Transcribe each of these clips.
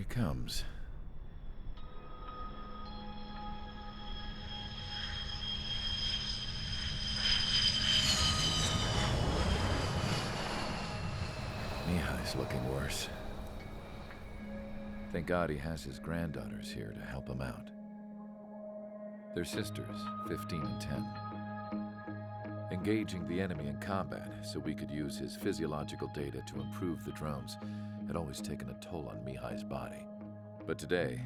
he comes. Mihai's looking worse. Thank God he has his granddaughters here to help him out. They're sisters, 15 and 10. Engaging the enemy in combat so we could use his physiological data to improve the drones had always taken a toll on Mihai's body. But today,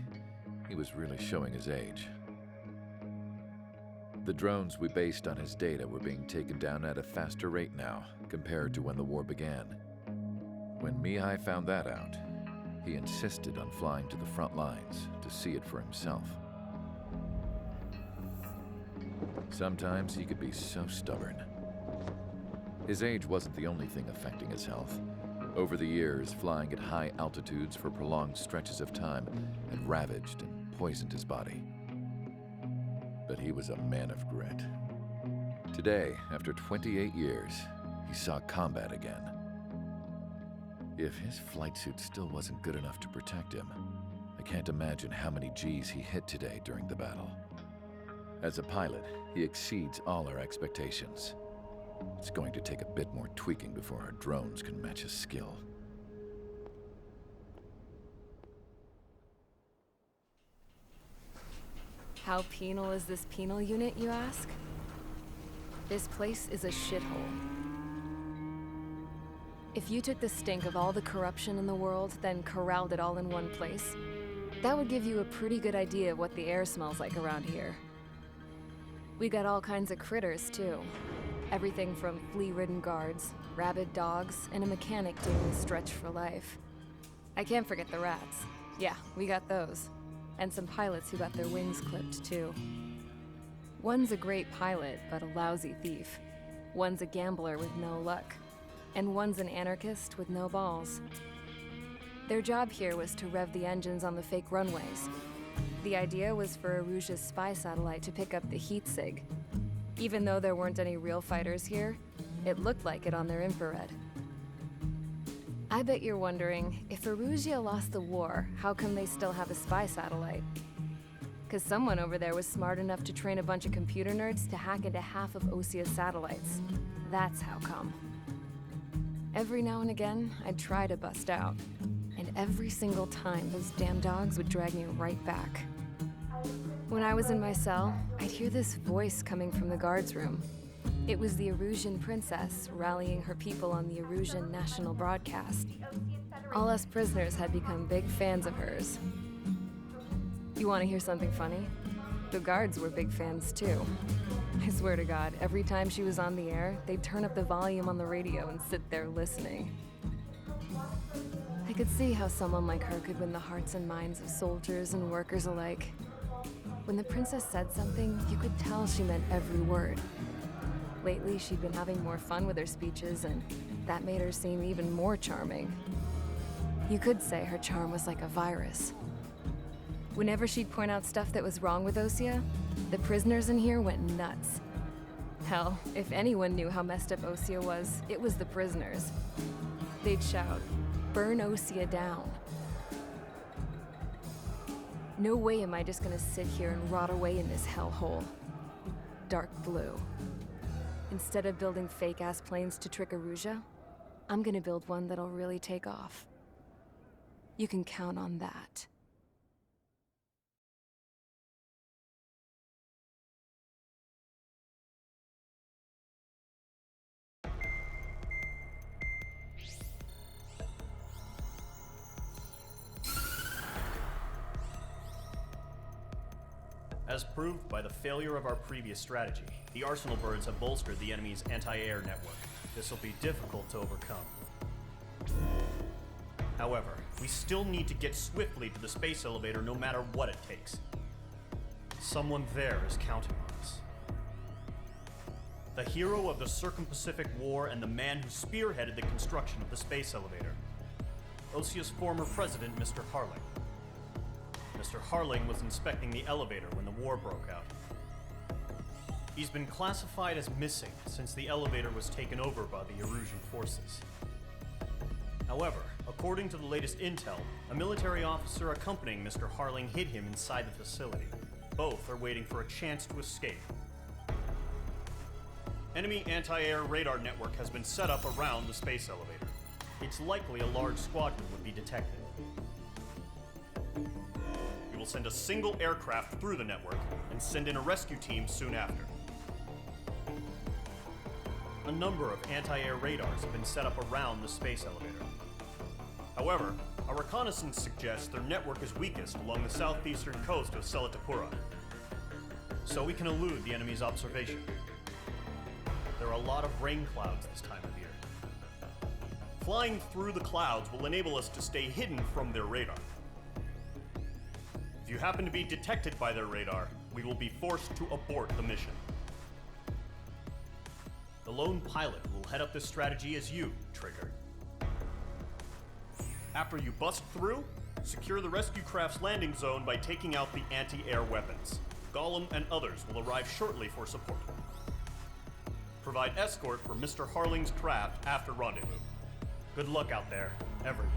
he was really showing his age. The drones we based on his data were being taken down at a faster rate now compared to when the war began. When Mihai found that out, he insisted on flying to the front lines to see it for himself. Sometimes he could be so stubborn. His age wasn't the only thing affecting his health. Over the years, flying at high altitudes for prolonged stretches of time had ravaged and poisoned his body. But he was a man of grit. Today, after 28 years, he saw combat again. If his flight suit still wasn't good enough to protect him, I can't imagine how many Gs he hit today during the battle. As a pilot, he exceeds all our expectations. It's going to take a bit more tweaking before our drones can match his skill. How penal is this penal unit, you ask? This place is a shithole. If you took the stink of all the corruption in the world, then corralled it all in one place, that would give you a pretty good idea of what the air smells like around here. We got all kinds of critters, too. Everything from flea-ridden guards, rabid dogs, and a mechanic doing a stretch for life. I can't forget the rats. Yeah, we got those. And some pilots who got their wings clipped, too. One's a great pilot, but a lousy thief. One's a gambler with no luck. And one's an anarchist with no balls. Their job here was to rev the engines on the fake runways. The idea was for Erusia's spy satellite to pick up the heat sig. Even though there weren't any real fighters here, it looked like it on their infrared. I bet you're wondering, if Erusia lost the war, how come they still have a spy satellite? 'Cause someone over there was smart enough to train a bunch of computer nerds to hack into half of Osia's satellites. That's how come. Every now and again, I'd try to bust out. And every single time, those damn dogs would drag me right back. When I was in my cell, I'd hear this voice coming from the guards room. It was the Erusian princess rallying her people on the Erusian national broadcast. All us prisoners had become big fans of hers. You want to hear something funny? The guards were big fans too. I swear to God, every time she was on the air, they'd turn up the volume on the radio and sit there listening. I could see how someone like her could win the hearts and minds of soldiers and workers alike. When the princess said something, you could tell she meant every word. Lately, she'd been having more fun with her speeches, and that made her seem even more charming. You could say her charm was like a virus. Whenever she'd point out stuff that was wrong with Osia, the prisoners in here went nuts. Hell, if anyone knew how messed up Osia was, it was the prisoners. They'd shout, "Burn Osia down." No way am I just gonna sit here and rot away in this hellhole. Dark blue. Instead of building fake-ass planes to trick Erusia, I'm gonna build one that'll really take off. You can count on that. As proved by the failure of our previous strategy, the Arsenal birds have bolstered the enemy's anti-air network. This will be difficult to overcome. However, we still need to get swiftly to the space elevator no matter what it takes. Someone there is counting on us. The hero of the Circum-Pacific War and the man who spearheaded the construction of the space elevator. Osia's former president, Mr. Harling. Mr. Harling was inspecting the elevator when the war broke out. He's been classified as missing since the elevator was taken over by the Erusian forces. However, According to the latest intel, a military officer accompanying Mr. Harling hid him inside the facility. Both are waiting for a chance to escape. Enemy anti-air radar network has been set up around the space elevator. It's likely a large squadron would be detected. We will send a single aircraft through the network and send in a rescue team soon after. A number of anti-air radars have been set up around the space elevator. However, our reconnaissance suggests their network is weakest along the southeastern coast of Selatapura, so we can elude the enemy's observation. There are a lot of rain clouds this time of year. Flying through the clouds will enable us to stay hidden from their radar. If you happen to be detected by their radar, we will be forced to abort the mission. The lone pilot will head up this strategy as you, Trigger. After you bust through, secure the rescue craft's landing zone by taking out the anti-air weapons. Gollum and others will arrive shortly for support. Provide escort for Mr. Harling's craft after rendezvous. Good luck out there, everyone.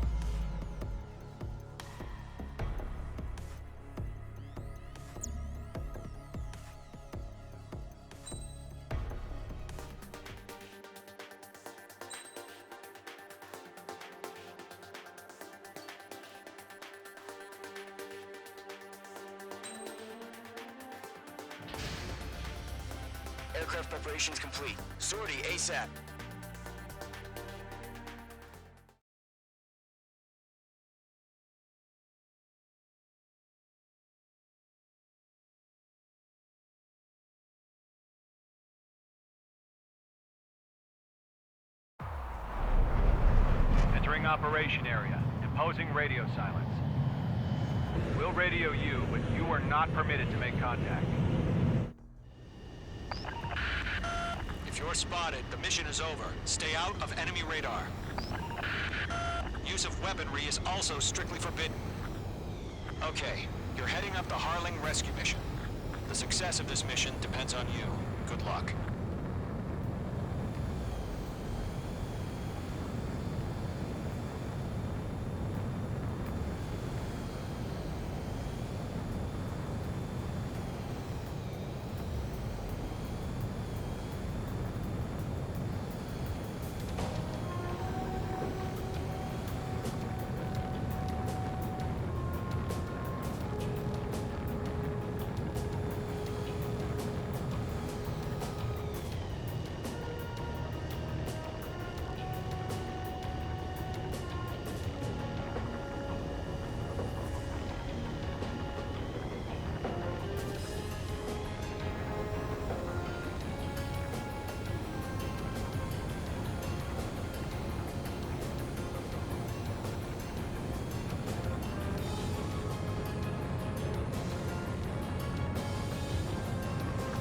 Aircraft preparations complete. Sortie ASAP. Entering operation area. Imposing radio silence. We'll radio you, but you are not permitted to make contact. If you're spotted, the mission is over. Stay out of enemy radar. Use of weaponry is also strictly forbidden. Okay, you're heading up the Harling rescue mission. The success of this mission depends on you. Good luck.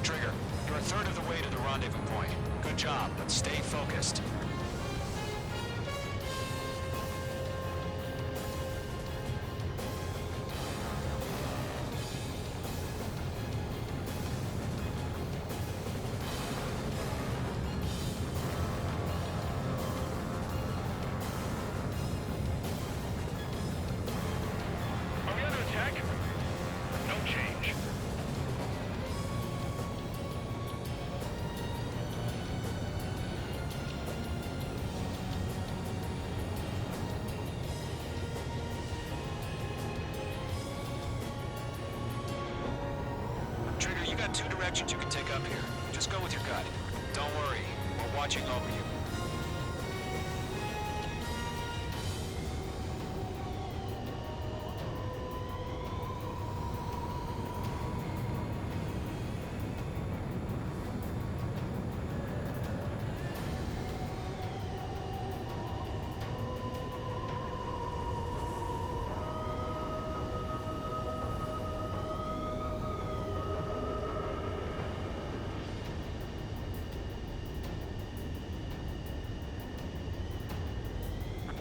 Trigger, you're a third of the way to the rendezvous point. Good job, but stay focused. Are we under attack? No change. Trigger, you got two directions you can take up here. Just go with your gut. Don't worry, we're watching over you.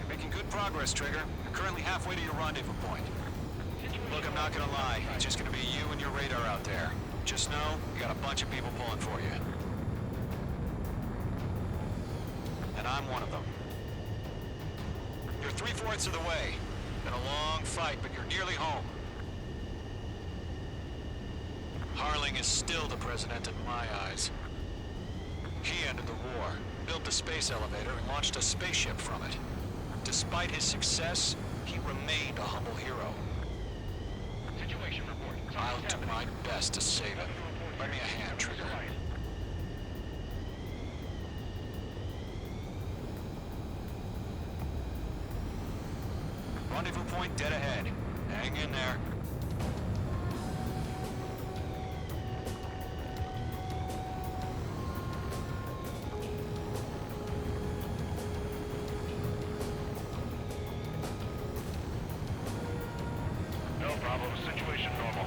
Making good progress, Trigger. You're currently halfway to your rendezvous point. Look, I'm not gonna lie. It's just gonna be you and your radar out there. Just know, you got a bunch of people pulling for you. And I'm one of them. You're 3/4 of the way. Been a long fight, but you're nearly home. Harling is still the president in my eyes. He ended the war, built the space elevator, and launched a spaceship from it. Despite his success, he remained a humble hero. Situation report. I'll do my best to save him. Lend me a hand, Trigger. Rendezvous point dead ahead. Hang in there. No problem. Situation normal.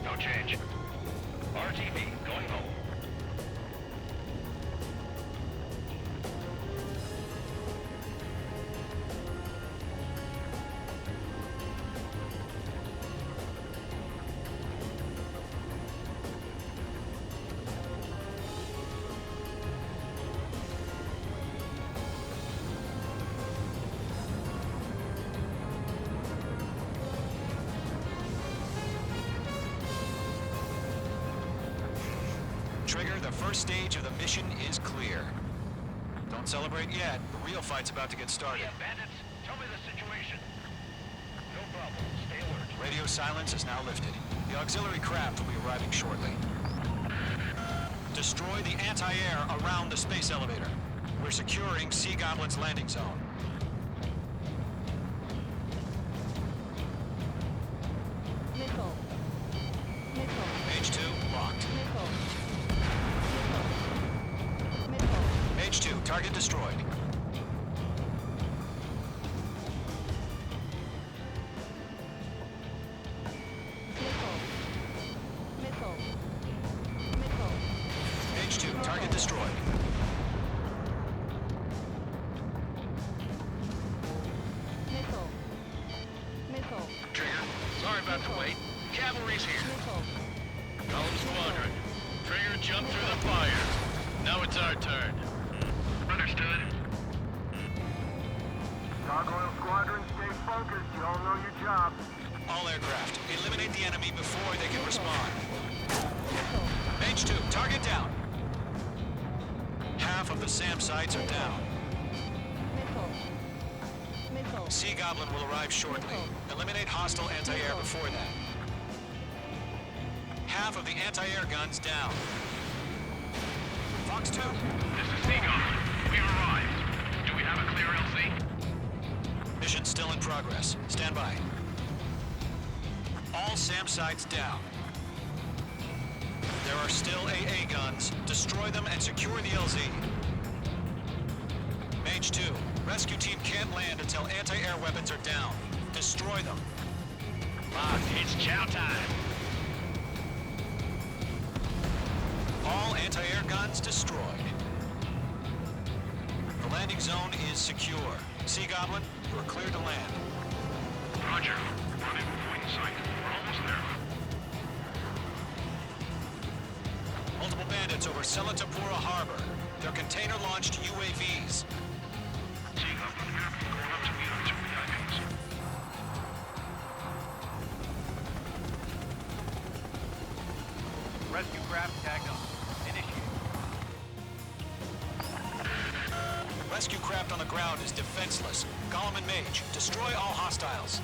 No change. RTV, going home. Trigger, the first stage of the mission is clear. Don't celebrate yet. The real fight's about to get started. Yeah, bandits, tell me the situation. No problem. Stay alert. Radio silence is now lifted. The auxiliary craft will be arriving shortly. Destroy the anti-air around the space elevator. We're securing Sea Goblin's landing zone. Missile. Missile. Mage 2, locked. Missile. Missile. Missile. Mage 2, target destroyed. Missile. Missile. Missile. Mage 2, target destroyed. Missile. Missile. Trigger, sorry about the wait. Cavalry's here. Missile. Golem Squadron. Trigger jumped through the fire. Now it's our turn. Understood. Gargoyle Squadron, stay focused. You all know your job. All aircraft, eliminate the enemy before they can respond. Missile. Mage 2, target down. Half of the SAM sites are down. Missile. Missile. Sea Goblin will arrive shortly. Eliminate hostile anti-air before that. Half of the anti-air guns down. Fox 2, This is Sea Goblin. We arrived. Do we have a clear LC? mission still in progress. Stand by. All SAM sites down. There are still AA guns. Destroy them and secure the LZ. Mage 2, rescue team can't land until anti-air weapons are down. Destroy them. Lock, it's chow time. All anti-air guns destroyed. The landing zone is secure. Sea Goblin, you are cleared to land. Roger. Rendezvous point in sight. We're almost there. Multiple bandits over Selatapura Harbor. They're container-launched UAVs. Sea Goblin here. Going up to meet our two VIPs. Rescue craft tagged on. Initiate. Rescue craft on the ground is defenseless. Golem and Mage, destroy all hostiles.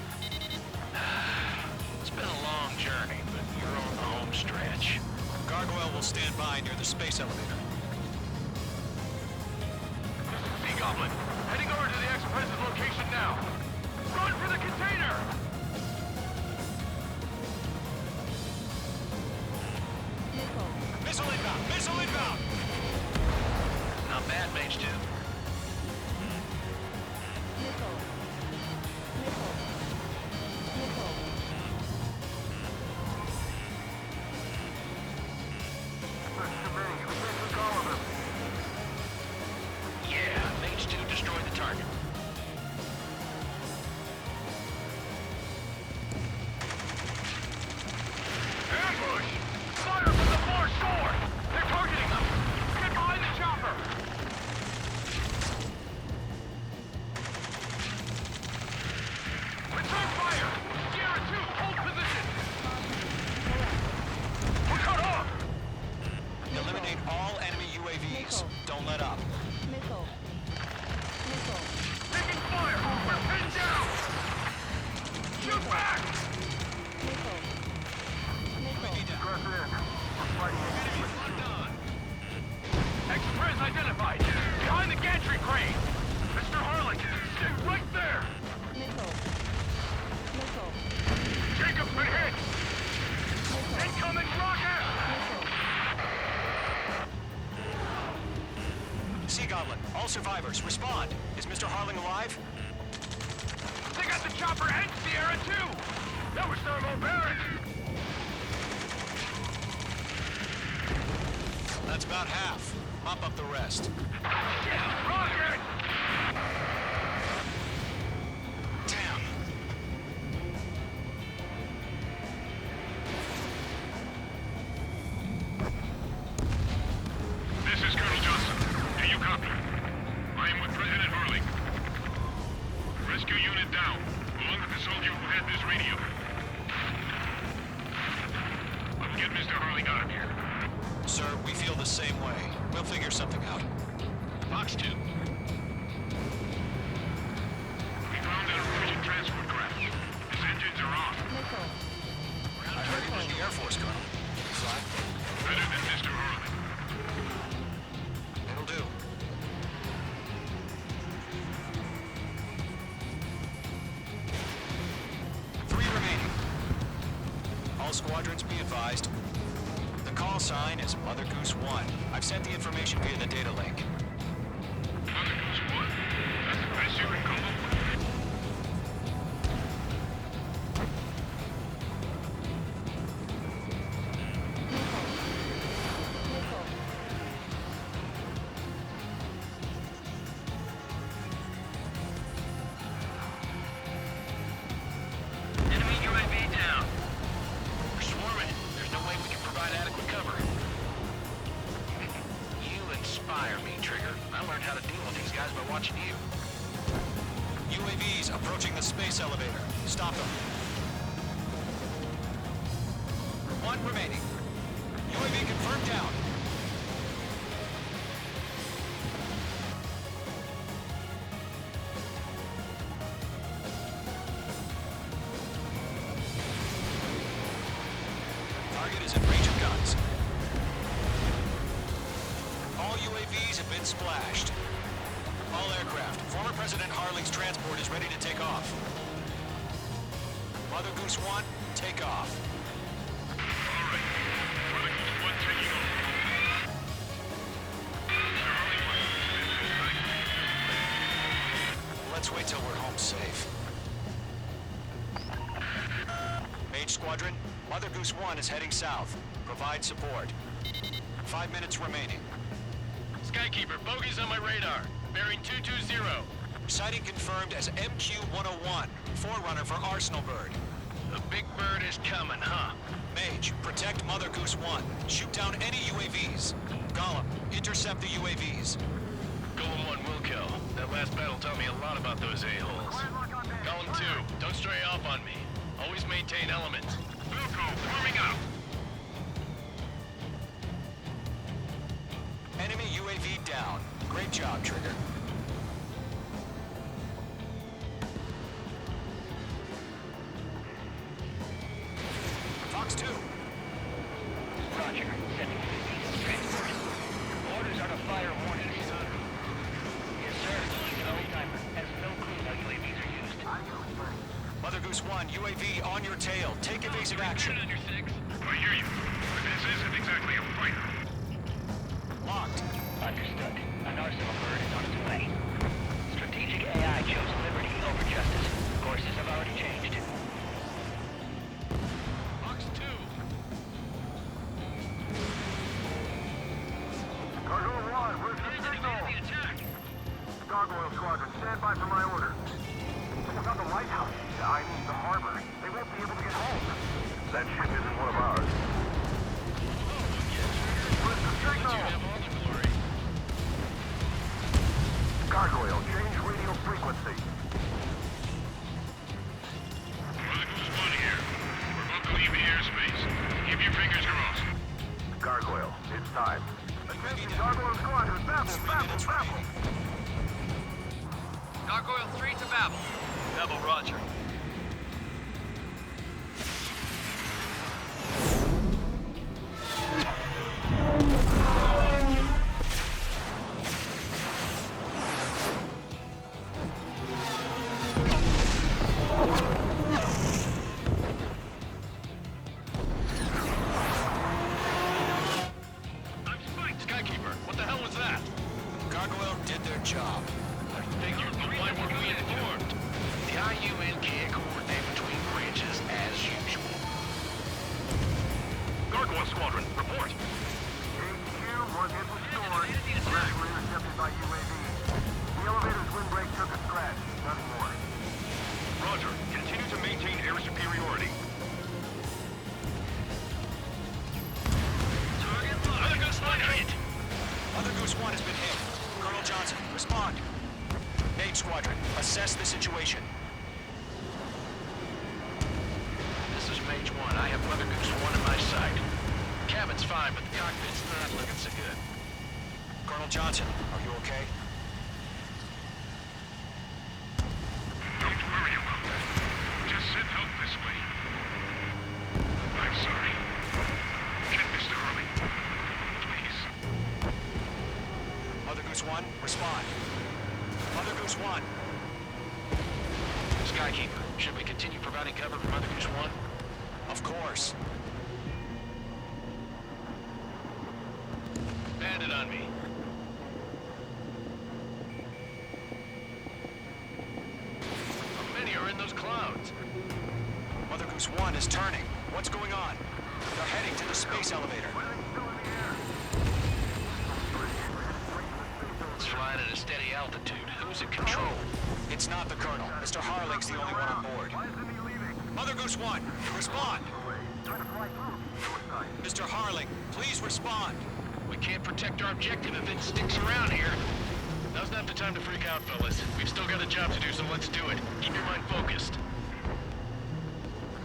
It's been a long journey, but you're on the home stretch. Gargoyle will stand by near the space elevator. Sea Goblin, heading over to the ex-president's location now. Run for the container! Missile. Missile inbound! Missile inbound! Not bad, Mage 2. Missile. Missile. Missile. There's too many. We can't take all of them. Yeah, Mage 2 destroyed the target. Ambush! Fire from the far shore! They're targeting them! Get behind the chopper! survivors, respond. Is Mr. Harling alive? They got the chopper and Sierra too! That was thermal barracks! That's about half. Mop up the rest. Roger! Damn. This is Colonel Johnson. Do you copy? I am with President Harling. Rescue unit down, along with the soldier who had this radio. I'll get Mr. Harling out of here. Sir, we feel the same way. We'll figure something out. Fox 2. We found an emergent transport craft. His engines are on. I heard he was in the Air Force, Colonel. Fly? Better than Mr. Harling. It'll do. Three remaining. All squadrons be advised. The call sign is Mother Goose 1. I've sent the information via the data link. Mother Goose 1. That's the best you can come up with. Enemy UAV down. We're swarming. There's no way we can provide adequate cover. You inspire me, Trigger. I learned how to deal with these guys by watching you. UAVs approaching the space elevator. Stop them. One remaining. UAV confirmed down. Target is in range of guns. All UAVs have been splashed. All aircraft. Former President Harling's transport is ready to take off. Mother Goose 1, take off. All right. Mother Goose 1 taking off. Mr. Harling must have spent his time. Let's wait till we're home safe. Mage Squadron, Mother Goose 1 is heading south. Provide support. 5 minutes remaining. Skykeeper, bogeys on my radar. Bearing 220. Sighting confirmed as MQ-101, forerunner for Arsenal Bird. The big bird is coming, huh? Mage, protect Mother Goose 1. Shoot down any UAVs. Gollum, intercept the UAVs. Golem 1 will kill. That last battle taught me a lot about those a-holes. Golem 2, don't stray off on me. Always maintain element. Wilco, warming up. Enemy UAV down. Great job, Trigger. Fox 2. Roger. Sending UAVs transport. Orders are to fire warning. Yes, sir. He's an old-timer. Has no clue how UAVs are used. Mother Goose 1, UAV on your tail. Take evasive action. Under 6. I hear you. But this isn't exactly a fight. Locked. Understood. An Arsenal Bird is on its way. Strategic AI chose liberty over justice. Courses have already changed. Fox 2. Cargo 1, where's the signal? Gargoyle Squadron, stand by for my order. Check out the lighthouse. I mean the harbor. They won't be able to get home. That ship isn't one of ours. Where's the signal? Gargoyle, change radio frequency. Mother Goose 1 here. We're about to leave the airspace. Keep your fingers crossed. Gargoyle, it's time. Attention, Gargoyle Squadron, Babel, Babel, Babel. Gargoyle 3 to Babel. Babel, roger. Gargoyle did their job. Assess the situation. This is Mage 1. I have Mother Goose 1 in my sight. Cabin's fine, but the cockpit's not looking so good. Colonel Johnson, are you okay? Don't worry about that. Just send help this way. I'm sorry. Get Mr. Hurley. Please. Mother Goose 1, respond. Mother Goose 1. Skykeeper, should we continue providing cover for Mother Goose 1? Of course. Bandit on me. How many are in those clouds? Mother Goose 1 is turning. What's going on? They're heading to the space elevator. It's flying at a steady altitude. Who's in control? It's not the Colonel. Mr. Harling's the only one on board. Mother Goose 1, respond! Mr. Harling, please respond! We can't protect our objective if it sticks around here. Now's not the time to freak out, fellas. We've still got a job to do, so let's do it. Keep your mind focused.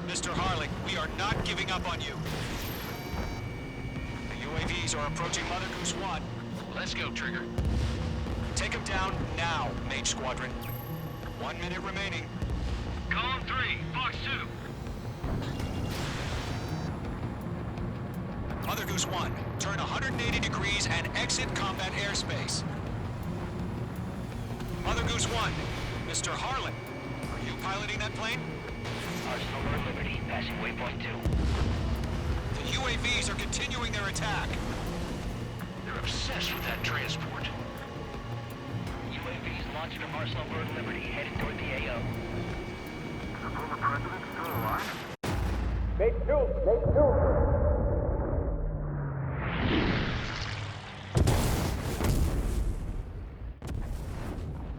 Mr. Harling, we are not giving up on you. The UAVs are approaching Mother Goose 1. Let's go, Trigger. Take them down now, Mage Squadron. 1 minute remaining. Column 3, Fox 2. Mother Goose 1, turn 180 degrees and exit combat airspace. Mother Goose 1, Mr. Harlan, are you piloting that plane? Arsenal Liberty, passing waypoint 2. The UAVs are continuing their attack. They're obsessed with that transport. UAVs launching from Arsenal Liberty, headed toward the AO. The former president still alive?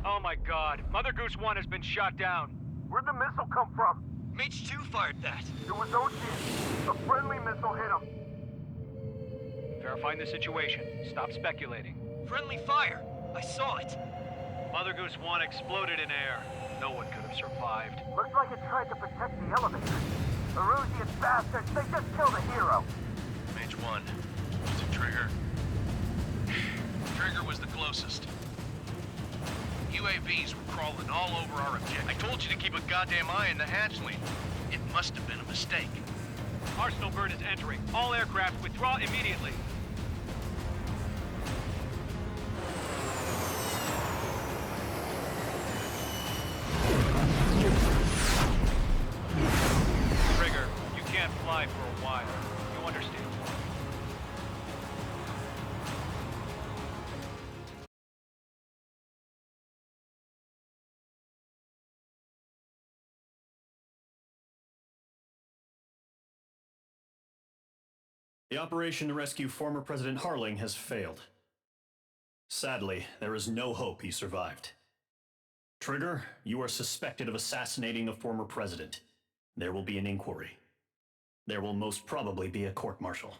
Oh my god, Mother Goose 1 has been shot down. Where'd the missile come from? Mage 2 fired that. It was Ocean. A friendly missile hit him. Verifying the situation. Stop speculating. Friendly fire. I saw it. Mother Goose 1 exploded in air. No one could have survived. Looks like it tried to protect the elevator. Erusian bastards, they just killed a hero. Mage 1. Was it Trigger? Trigger was the closest. UAVs were crawling all over our objective. I told you to keep a goddamn eye on the hatchling. It must have been a mistake. Arsenal Bird is entering. All aircraft withdraw immediately. Trigger, you can't fly for a while. You understand? The operation to rescue former President Harling has failed. Sadly, there is no hope he survived. Trigger, you are suspected of assassinating the former president. There will be an inquiry. There will most probably be a court-martial.